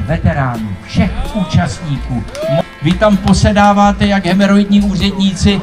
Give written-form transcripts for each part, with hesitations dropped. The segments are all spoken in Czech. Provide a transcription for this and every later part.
veteránů, všech účastníků. Vy tam posedáváte jak hemeroidní úředníci,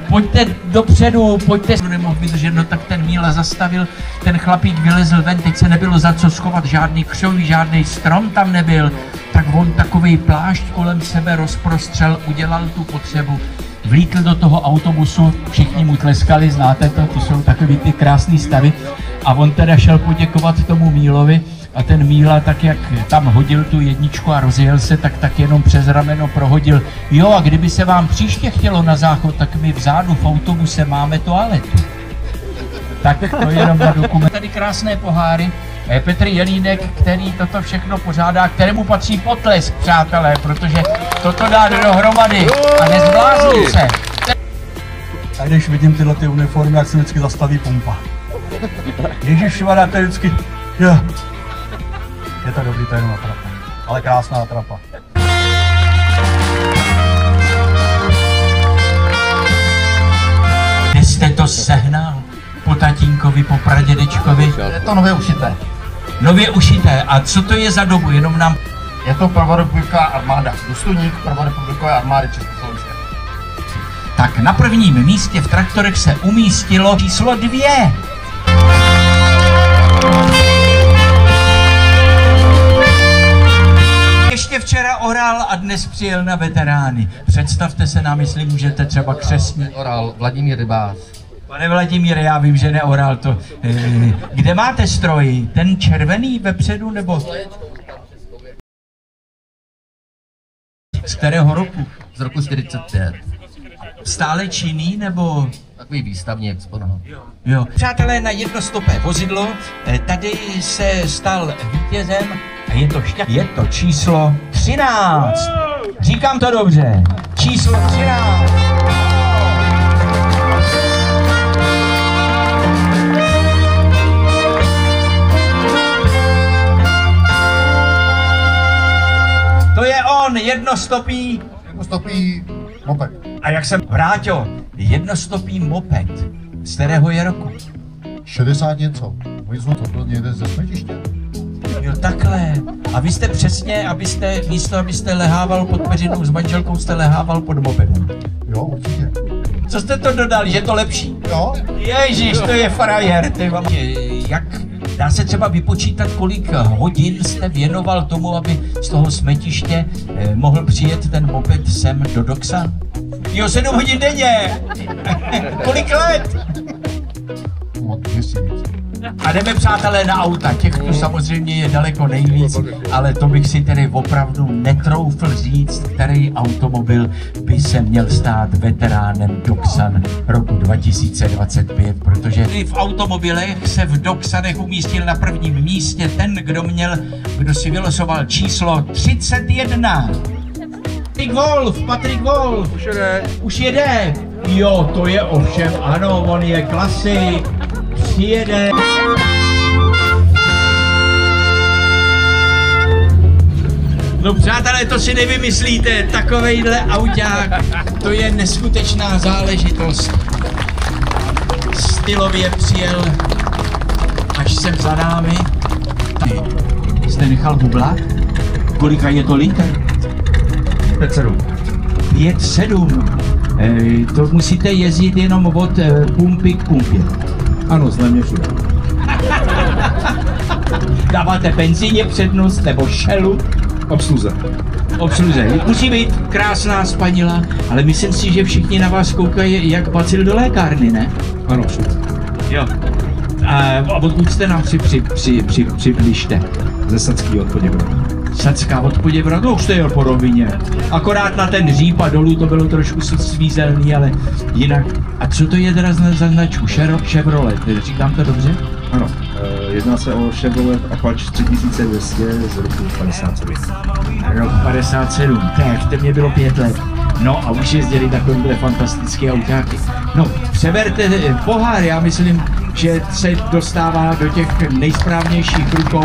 pojďte dopředu, pojďte. Nemohl vydržet, no tak ten Míla zastavil, ten chlapík vylezl ven, teď se nebylo za co schovat, žádný křoví, žádný strom tam nebyl, tak on takovej plášť kolem sebe rozprostřel, udělal tu potřebu, vlítl do toho autobusu, všichni mu tleskali, znáte to jsou takový ty krásný stavy, a on teda šel poděkovat tomu Mílovi. A ten Míla, tak jak tam hodil tu jedničku a rozjel se, tak jenom přes rameno prohodil. Jo, a kdyby se vám příště chtělo na záchod, tak my vzadu v autobuse máme toaletu. Tak to jenom na dokument. Tady krásné poháry. Petr Jelínek, který toto všechno pořádá, kterému patří potlesk, přátelé, protože toto dá dohromady a nezblázní se. A když vidím tyhle ty uniformy, jak se vždycky zastaví pumpa. Ježišmarja, to je vždycky... Jo. Je to dobrý, to je jenom atrapa, ale krásná atrapa. Kde jste to sehnal? Po tatínkovi, po pradědečkovi? Je to nově ušité. Nově ušité. A co to je za dobu? Jenom nám... Je to prvorepubliková armáda. Důstojník prvorepublikové armády Československé. Tak na prvním místě v traktorech se umístilo číslo 2. neoral a dnes přijel na veterány. Představte se nám, jestli můžete třeba křestní. Oral Vladimír Rybář. Pane Vladimíre, já vím, že neoral to. Kde máte stroj? Ten červený vepředu nebo? Z kterého roku? Z roku 45. Stále činný nebo? Takový výstavní exponát. Jo. Přátelé, na jednostopé vozidlo tady se stal vítězem a je to číslo 13. Říkám to dobře. Číslo 13. To je on, jednostopý. Jednostopý moped. A jak jsem vrátil, jednostopý moped. Z kterého je roku? 60 něco. Oni jsme to byl někde ze smetiště. Jo, takhle. A vy jste přesně, abyste lehával pod peřinou s manželkou, jste lehával pod mopedem. Jo, určitě. Co jste to dodali, že to lepší? Jo. Ježíš, to je frajer, ty vám. Jak dá se třeba vypočítat, kolik hodin jste věnoval tomu, aby z toho smetiště mohl přijet ten moped sem do Doxa? Jo, 7 hodin denně. Kolik let? A jdeme, přátelé, na auta. Těch tu samozřejmě je daleko nejvíc, ale to bych si tedy opravdu netroufl říct, který automobil by se měl stát veteránem Doxan roku 2025, protože v automobilech se v Doxanech umístil na prvním místě ten, kdo si vylosoval číslo 31. Patrik Wolf. Už jede. Jo, to je ovšem, ano, on je klasik. Přijede. No přátelé, to si nevymyslíte, takovejhle auták, to je neskutečná záležitost. Stylově přijel až sem za námi. Jste nechal bublat? Kolika je to liter? 5-7. 5-7. To musíte jezdit jenom od pumpy k pumpě. Ano, zlevně všude. Dáváte benzíně přednost nebo šelu? Obsluze. Obsluze. Musí být krásná spanila, ale myslím si, že všichni na vás koukají jak bacil do lékárny, ne? Ano, všude. Jo. A odkud jste nám přibližte? Ze Sadský od Poděbradu. Sadská od Poděbradu, to už to jel po rovině. Akorát na ten hříb a dolů to bylo trošku svízelný, ale jinak. A co to je teda za značku? Chevrolet, říkám to dobře? Ano, jedná se o Chevrolet Apache 3200 z roku 57. Rok 57, tak mě bylo 5 let. No a už jezdili takovýhle fantastické autáky. No, přeberte pohár, já myslím, že se dostává do těch nejsprávnějších rukou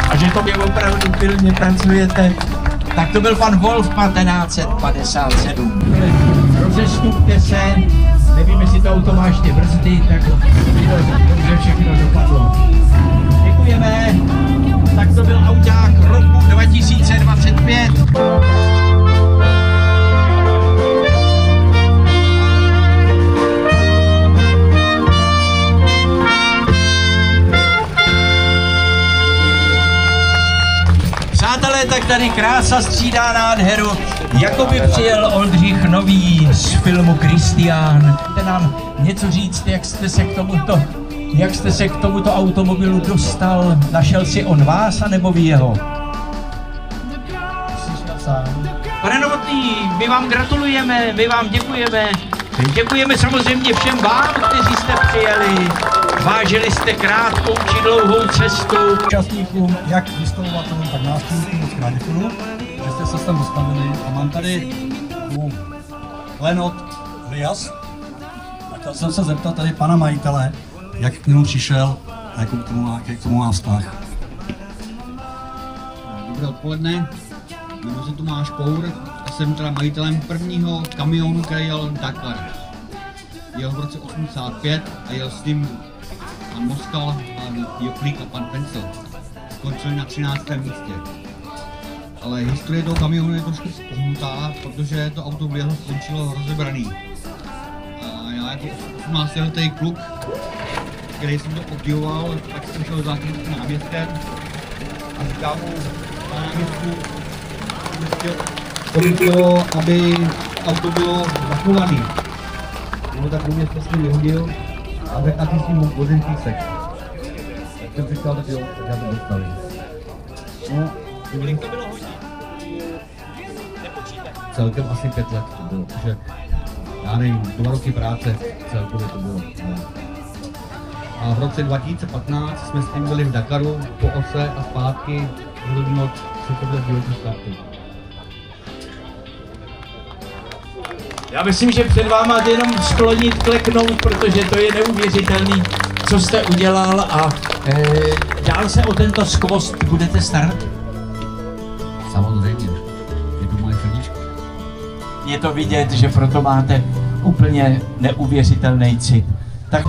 a že to mě opravdu pilně pracujete. Tak to byl pan Wolf 1957. Rozestupte se, nevím, jestli to auto má ještě brzdy, tak dobře všechno dopadlo. Děkujeme. Tak to byl auták roku 2025. Přátelé, tak tady krása střídá nádheru. Jako by přijel Oldřich Nový z filmu Kristián. Chcete nám něco říct, jak jste se k tomuto automobilu dostal? Našel si on vás, anebo vy jeho? Pane Novotný, my vám gratulujeme, my vám děkujeme. Děkujeme samozřejmě všem vám, kteří jste přijeli. Vážili jste krátkou či dlouhou cestu. Účastníkům, jak vystavovatelům, tak návštěvníkům moc krát děkuju, že jste se sem dostavili. A mám tady klenot Rias. A chtěl jsem se zeptat tady pana majitele, jak k němu přišel a jak k tomu má vztah. Dobré odpoledne, jmenuji se Tomáš Pour a jsem teda majitelem prvního kamionu, který jel Dakar. Jel v roce 85 a jel s tím pan Moskal, pan Joklík a pan Pencil. Skončili na 13. místě. Ale historie toho kamionu je trošku pohnutá, protože to auto v jeho skončilo rozebraný. A já jako 18letý kluk, který jsem to obdivoval, tak jsem šel za tím náměstkem a říkám mu, na náměstku, kolik chtělo, aby auto bylo zachované. No tak mě přesně vyhodil a řekl, a ty si mu vozím písek. Tak jsem říkal, tak jo, tak já to dostavím. No, kolik to bylo hodně? Celkem asi 5 let to bylo, takže já nevím, 2 roky práce celkově to bylo. A v roce 2015 jsme s tím byli v Dakaru po ose a zpátky hodnout světové životní starty. Já myslím, že před váma jenom sklonit, kleknout, protože to je neuvěřitelný, co jste udělal a dál se o tento skvost budete starat? Samozřejmě, je to moje srdíčko. Je to vidět, že proto máte úplně neuvěřitelný cit. Tak